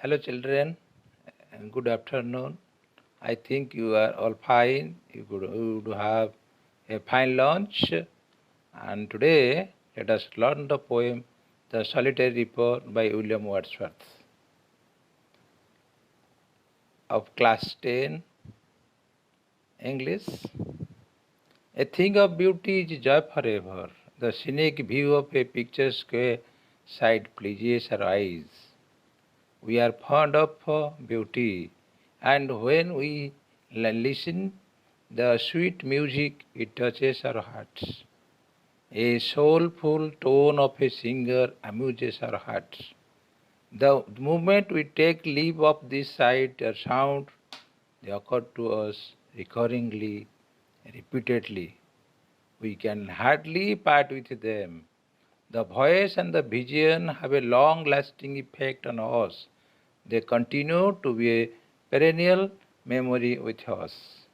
Hello, children, and good afternoon. I think you are all fine. You would have a fine lunch. And today, let us learn the poem The Solitary Reaper by William Wordsworth of class 10 English. A thing of beauty is joy forever. The scenic view of a picturesque sight pleases our eyes. We are fond of beauty, and when we listen the sweet music, it touches our hearts. A soulful tone of a singer amuses our hearts. The moment we take leave of this sight or sound, they occur to us recurringly, repeatedly. We can hardly part with them. The voice and the vision have a long lasting effect on us. They continue to be a perennial memory with us.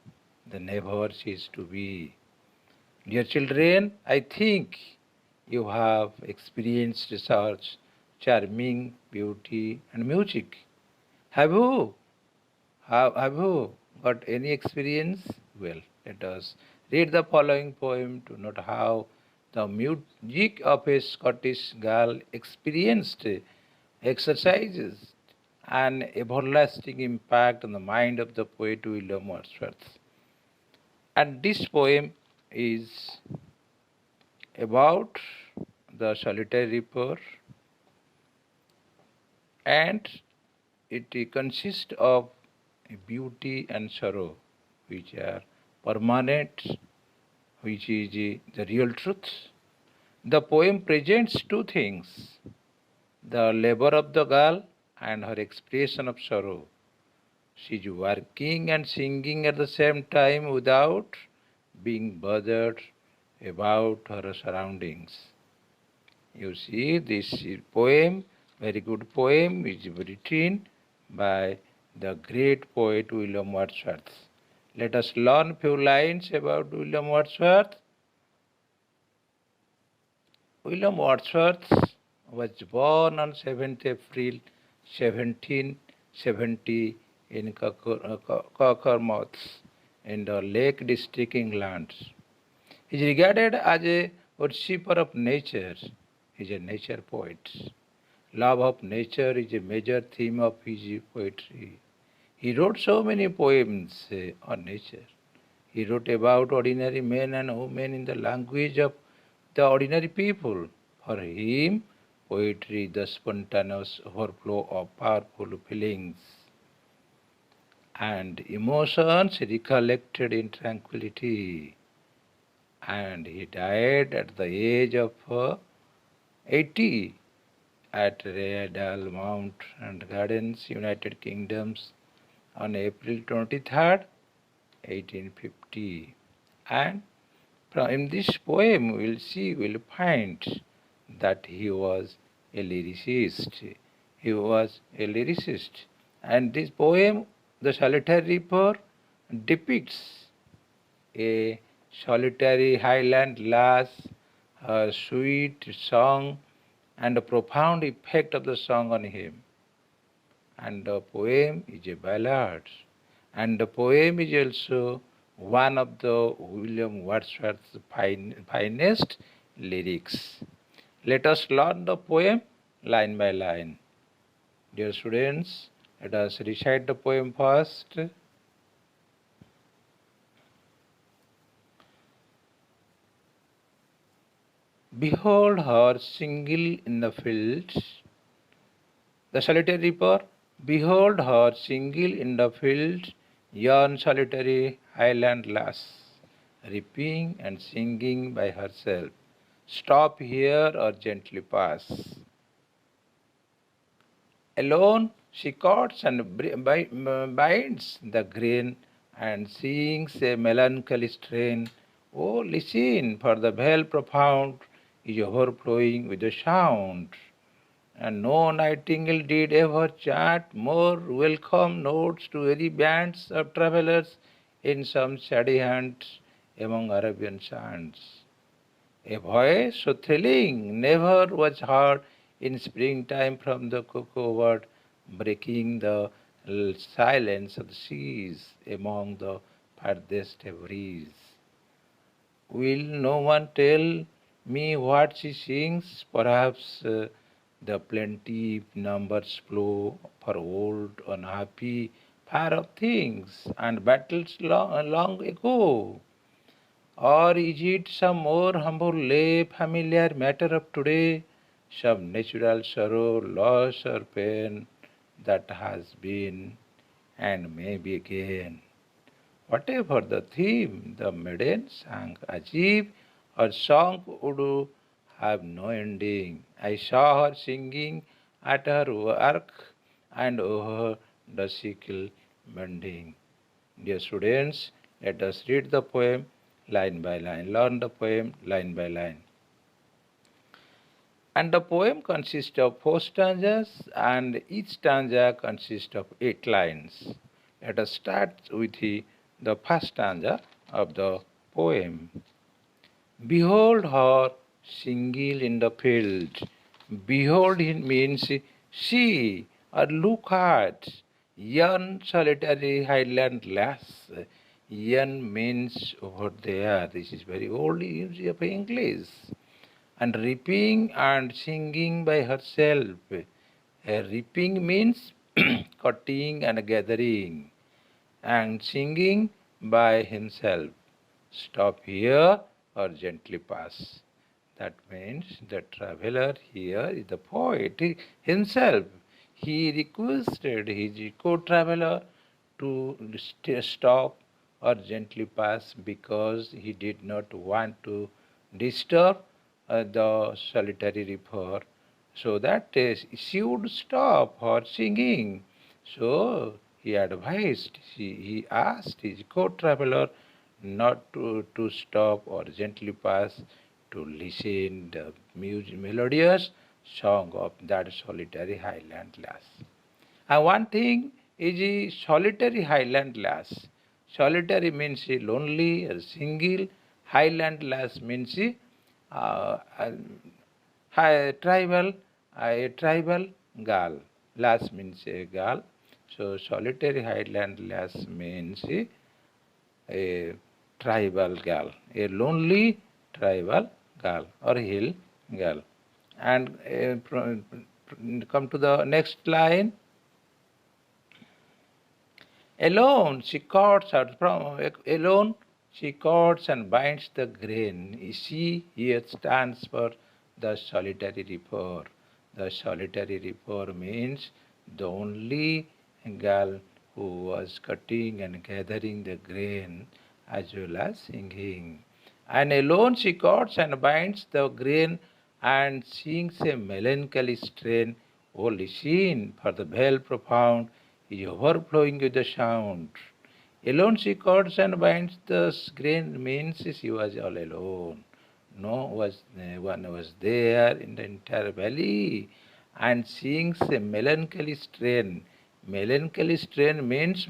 They never cease to be. Dear children, I think you have experienced such charming beauty and music. Have you? Have you got any experience? Well, let us read the following poem to note how the music of a Scottish girl experienced exercises an everlasting impact on the mind of the poet William Wordsworth. And this poem is about the solitary reaper, and it consists of beauty and sorrow, which are permanent, which is the real truth. The poem presents two things: the labor of the girl and her expression of sorrow. She is working and singing at the same time without being bothered about her surroundings. You see, this poem, very good poem, is written by the great poet William Wordsworth. Let us learn few lines about William Wordsworth. William Wordsworth was born on 7th April 1770 in Cockermouth in the Lake District, England. He is regarded as a worshipper of nature. He is a nature poet. Love of nature is a major theme of his poetry. He wrote so many poems on nature. He wrote about ordinary men and women in the language of the ordinary people. For him, poetry is the spontaneous overflow of powerful feelings and emotions recollected in tranquility. And he died at the age of 80 at Redal Mount and Gardens, United Kingdoms, on April 23rd, 1850. And from this poem, we'll find that he was a lyricist. He was a lyricist. And this poem, The Solitary Reaper, depicts a solitary highland lass, her sweet song, and the profound effect of the song on him. And the poem is a ballad. And the poem is also one of the William Wordsworth's finest lyrics. Let us learn the poem line by line. Dear students, let us recite the poem first. Behold her single in the fields, the solitary reaper. Behold her single in the fields, yon solitary highland lass, reaping and singing by herself. Stop here or gently pass. Alone she cuts and binds the grain and sings a melancholy strain. Oh, listen, for the vale profound is overflowing with the sound. And no nightingale did ever chant more welcome notes to weary bands of travellers in some shady hunt among Arabian sands. A voice so thrilling never was heard in springtime from the cocoa bird, breaking the silence of the seas among the farthest breeze. Will no one tell me what she sings? Perhaps the plenty numbers flow for old, unhappy, far of things and battles long ago. Or is it some more humble lay, familiar matter of today, some natural sorrow, loss, or pain that has been and may be again? Whatever the theme, the maiden sang as if her song would have no ending. I saw her singing at her work and over the sickle mending. Dear students, let us read the poem line by line, learn the poem line by line. And the poem consists of 4 stanzas, and each stanza consists of 8 lines. Let us start with the first stanza of the poem. Behold her singing in the field. Behold it means see or look at. Yon solitary highland lass. Yon means over there. This is very old use of English. And reaping and singing by herself. Reaping means cutting and gathering, and singing by himself. Stop here or gently pass. That means the traveler here is the poet himself. He requested his co-traveler to stop or gently pass because he did not want to disturb the solitary river, so that she would stop her singing. So he advised, he asked his co-traveler not to stop or gently pass to listen the melodious song of that solitary highland lass. And one thing is a solitary highland lass. Solitary means lonely or single. Highland lass means tribal, a tribal girl. Lass means a girl. So solitary highland lass means a tribal girl, a lonely tribal girl or hill girl. And come to the next line. Alone she cuts out from alone she cuts and binds the grain. She here stands for the solitary reaper. The solitary reaper means the only girl who was cutting and gathering the grain as well as singing. And alone she cuts and binds the grain and sings a melancholy strain. O listen, for the vale profound is overflowing with the sound. Alone she cuts and binds the grain means she was all alone. No one was there in the entire valley, and sings a melancholy strain. Melancholy strain means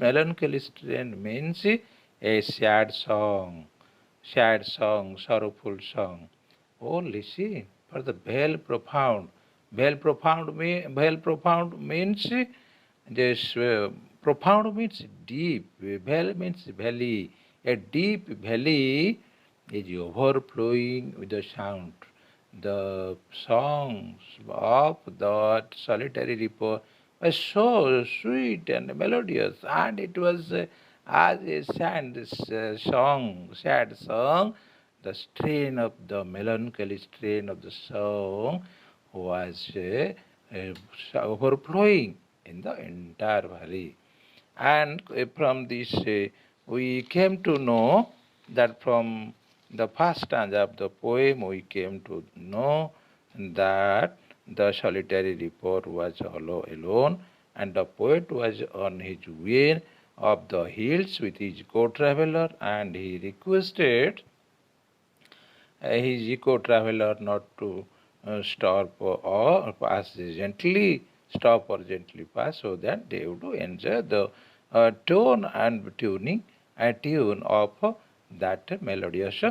a sad song, sorrowful song. Oh, listen, for the vale profound. Vale profound means this profound means deep. Vale means valley. A deep valley is overflowing with the sound. The songs of that solitary river were so sweet and melodious, and it was as a sad song. The strain of the melancholy strain of the song was overflowing in the entire valley. And from this, we came to know that from the first stanza of the poem, we came to know that the solitary reaper was alone, and the poet was on his way of the hills with his co-traveler, and he requested his eco-traveler not to stop or pass gently, stop or gently pass, so that they would enjoy the tone and tune of that melodious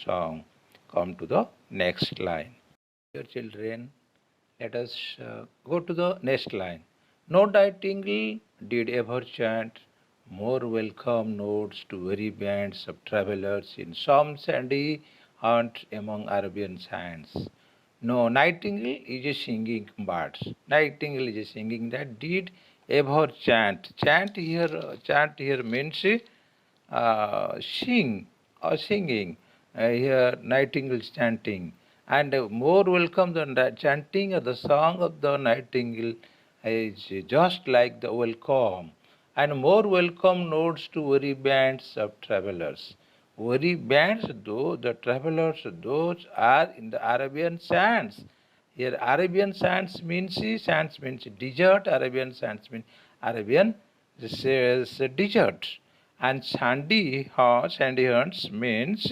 song. Come to the next line. Dear children, let us go to the next line. No nightingale did ever chant more welcome notes to weary bands of travelers in some sandy haunt among Arabian sands. No, nightingale is a singing bird. Nightingale is a singing that did ever chant. Chant here means sing or singing. Here, nightingale chanting. And more welcome than the chanting of the song of the nightingale is just like the welcome. And more welcome notes to weary bands of travelers. Weary bands, though, the travelers, those are in the Arabian sands. Here, Arabian sands means desert. Arabian sands means Arabian desert. And sandy haunts means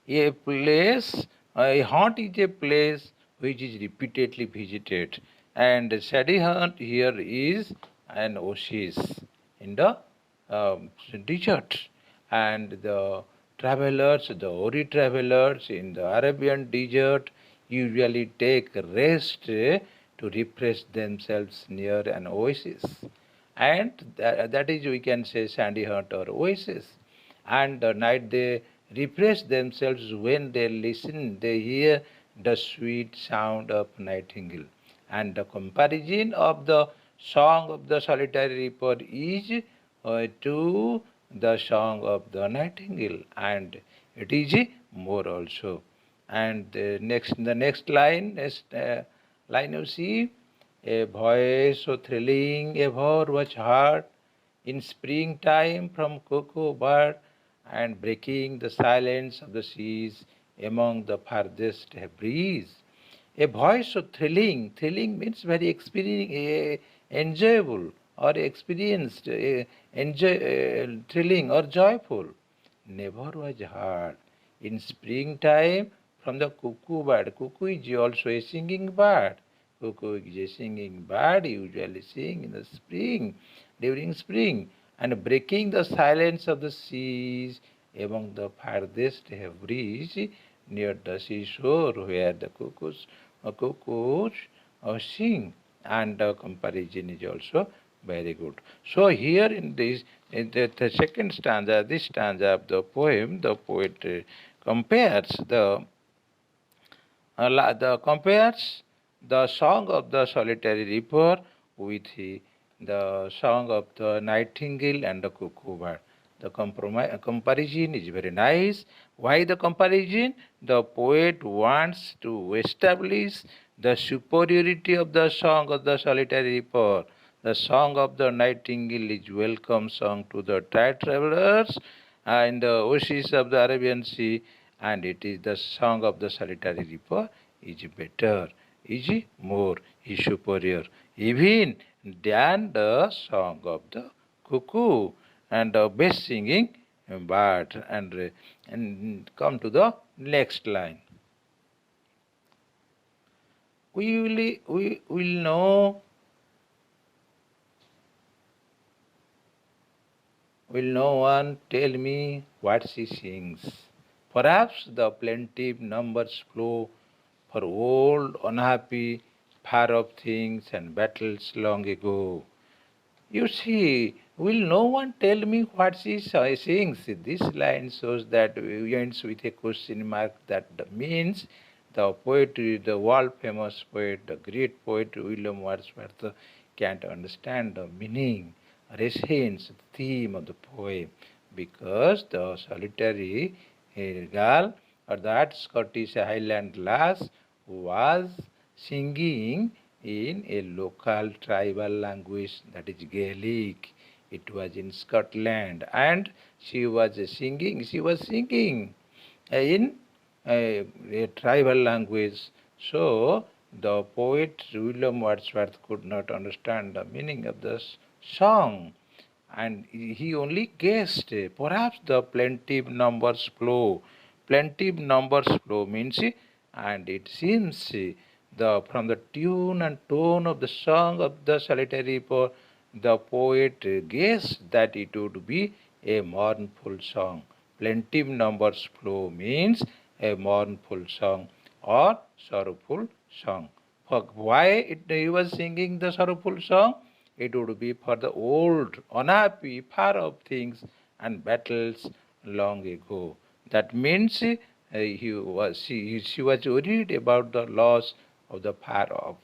a place, a haunt is a place which is repeatedly visited. And sandy haunt here is an oasis in the desert. And the travelers, the Ori travelers in the Arabian desert usually take rest to refresh themselves near an oasis. And that is, we can say, sandy haunt or oasis. And the night they refresh themselves when they listen, they hear the sweet sound of nightingale. And the comparison of the song of the solitary reaper is to the song of the nightingale, and it is more also. And the next line you see, a voice so thrilling ever was heard in springtime from cuckoo bird, and breaking the silence of the seas among the farthest breeze. A voice so thrilling, thrilling means very enjoyable or experienced, thrilling or joyful. Never was heard in springtime from the cuckoo bird. Cuckoo is also a singing bird. Cuckoo is a singing bird, usually sing in the spring, during spring, and breaking the silence of the seas among the farthest breeze near the seashore where the cuckoos sing, and the comparison is also very good. So here in this, in the second stanza, this stanza of the poem, the poet compares the song of the solitary reaper with the song of the nightingale and the cuckoo bird. The comparison is very nice. Why the comparison? The poet wants to establish the superiority of the song of the solitary reaper. The song of the nightingale is welcome song to the tired travelers in the oasis of the Arabian Sea, and it is the song of the solitary reaper is better, is more, is superior, even than the song of the cuckoo and the best singing bird. And come to the next line. We will know. Will no one tell me what she sings? Perhaps the plaintive numbers flow for old, unhappy, far-off things and battles long ago. You see, will no one tell me what she sings? This line shows that it ends with a question mark. That means the poet, the world-famous poet, the great poet William Wordsworth can't understand the meaning, essence, theme of the poem, because the solitary girl or that Scottish Highland lass was singing in a local tribal language, that is Gaelic. It was in Scotland, and she was singing in a tribal language. So the poet William Wordsworth could not understand the meaning of the song, and he only guessed. Perhaps the plaintive numbers flow. Plaintive numbers flow means, and it seems the from the tune and tone of the song of the solitary poet, the poet guessed that it would be a mournful song. Plaintive numbers flow means a mournful song or sorrowful song. He was singing the sorrowful song? It would be for the old, unhappy, far off things and battles long ago. That means she was worried about the loss of the far off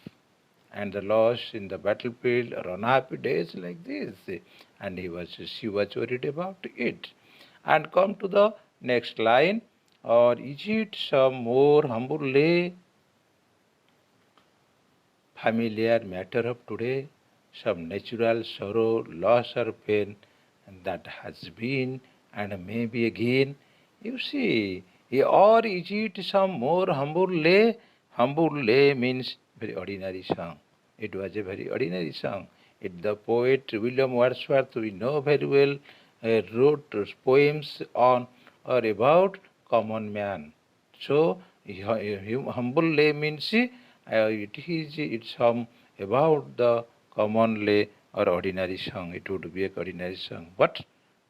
and the loss in the battlefield or unhappy days like this. And she was worried about it. And come to the next line. Or is it some more humbly familiar matter of today, some natural sorrow, loss or pain that has been and may be again? You see, or is it some more humble lay? Humble lay means very ordinary song. It was a very ordinary song. The poet William Wordsworth, we know very well, wrote poems on or about common man. So, humble lay means it's some about the common lay or ordinary song. It would be a ordinary song, but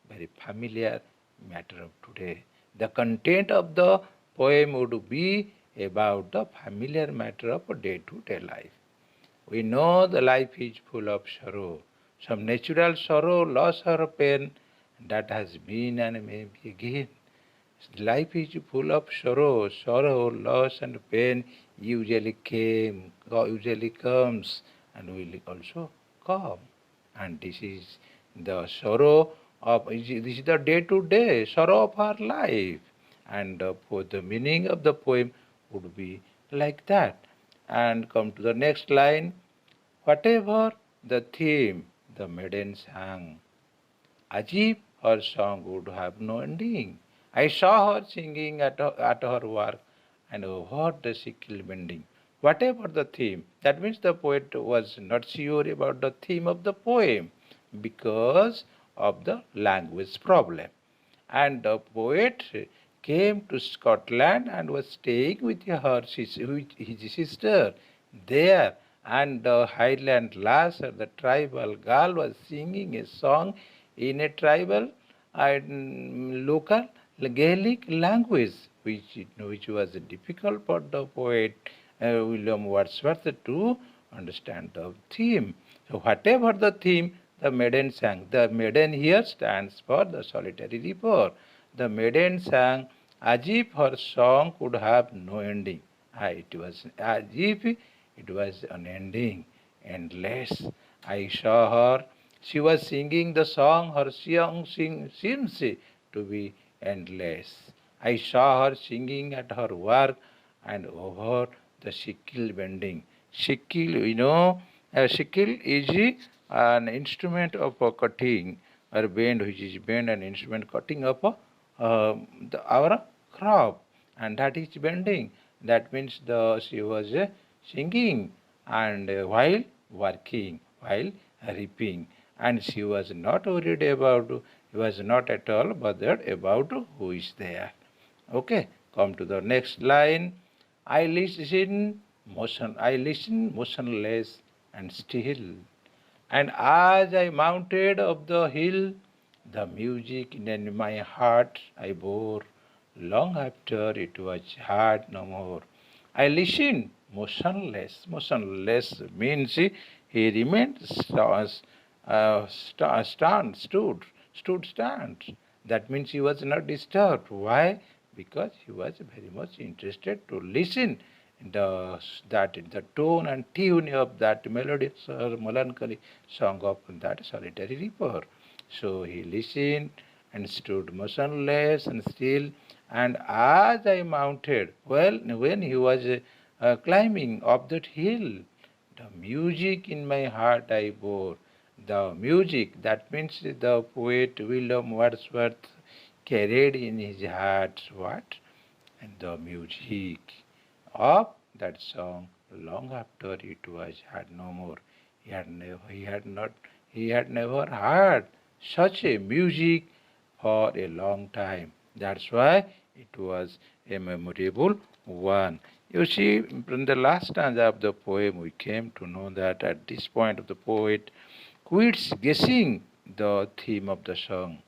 very familiar matter of today. The content of the poem would be about the familiar matter of day-to-day life. We know the life is full of sorrow, some natural sorrow, loss or pain that has been and may be again. Life is full of sorrow, loss and pain usually comes and will also come. And this is the sorrow of, this is the day-to-day sorrow of our life. And for the meaning of the poem would be like that. And come to the next line. Whatever the theme, the maiden sang, as if her song would have no ending. I saw her singing at her work, and what the sickle bending. Whatever the theme, that means the poet was not sure about the theme of the poem because of the language problem. And the poet came to Scotland and was staying with his sister there. And the Highland lass, the tribal girl, was singing a song in a tribal and local Gaelic language, which was difficult for the poet William Wordsworth to understand the theme. So whatever the theme, the maiden sang. The maiden here stands for the solitary reaper. The maiden sang as if her song could have no ending. It was as if it was unending, endless. I saw her. She was singing the song. Her song seems to be endless. I saw her singing at her work and over the sickle bending. Sickle, sickle is an instrument of cutting or bend, which is bend an instrument cutting up our crop, and that is bending. That means she was singing and while working, while reaping, and she was not worried about, he was not at all bothered about who is there. Okay, come to the next line. I listen motionless and still. And as I mounted up the hill, the music in my heart I bore, long after it was heard no more. I listened motionless. Motionless means he remained stood. That means he was not disturbed. Why? Because he was very much interested to listen the tone and tune of that melodious or melancholy song of that solitary reaper. So he listened and stood motionless and still. And as I mounted, well, when he was climbing up that hill, the music in my heart I bore. The music, that means the poet William Wordsworth carried in his heart what? And the music of that song long after it was heard no more. He had never heard such a music for a long time. That's why it was a memorable one. You see, in the last stanza of the poem, we came to know that at this point of the poet quits guessing the theme of the song.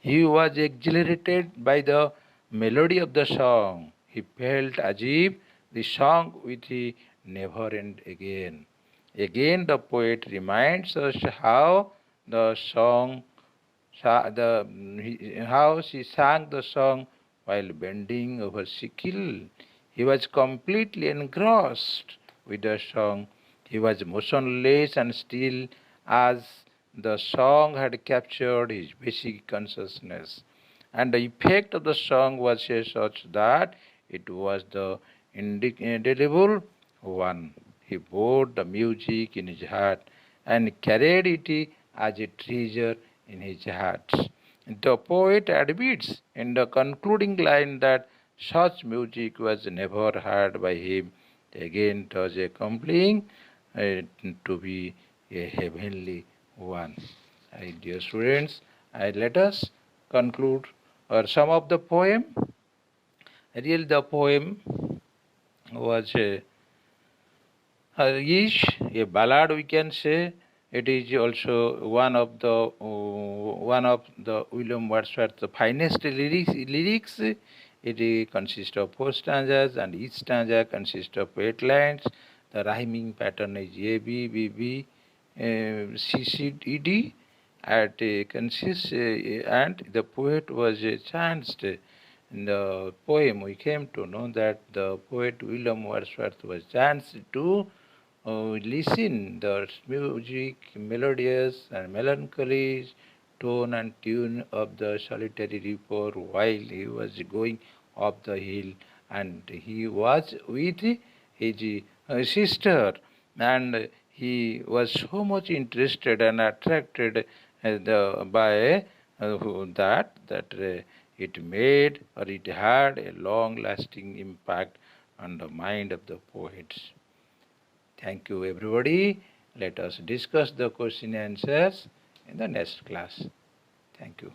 He was exhilarated by the melody of the song. He felt as if the song with the never end again. Again, the poet reminds us how the song, how she sang the song while bending over sickle. He was completely engrossed with the song. He was motionless and still as the song had captured his basic consciousness. And the effect of the song was such that it was the indelible one. He bore the music in his heart and carried it as a treasure in his heart. The poet admits in the concluding line that such music was never heard by him again, thus accompanying to be a heavenly one. Dear students, let us conclude or sum up the poem. Really, the poem was is a ballad, we can say. It is also one of the William Wordsworth's finest lyrics. It consists of 4 stanzas, and each stanza consists of 8 lines. The rhyming pattern is A B B B C C D D. And the poet was chanced. In the poem, we came to know that the poet William Wordsworth was chanced to listen the music, melodious and melancholy tone and tune of the solitary reaper while he was going up the hill, and he was with his sister, and he was so much interested and attracted by that it made or it had a long lasting impact on the mind of the poets. Thank you, everybody. Let us discuss the question and answers in the next class. Thank you.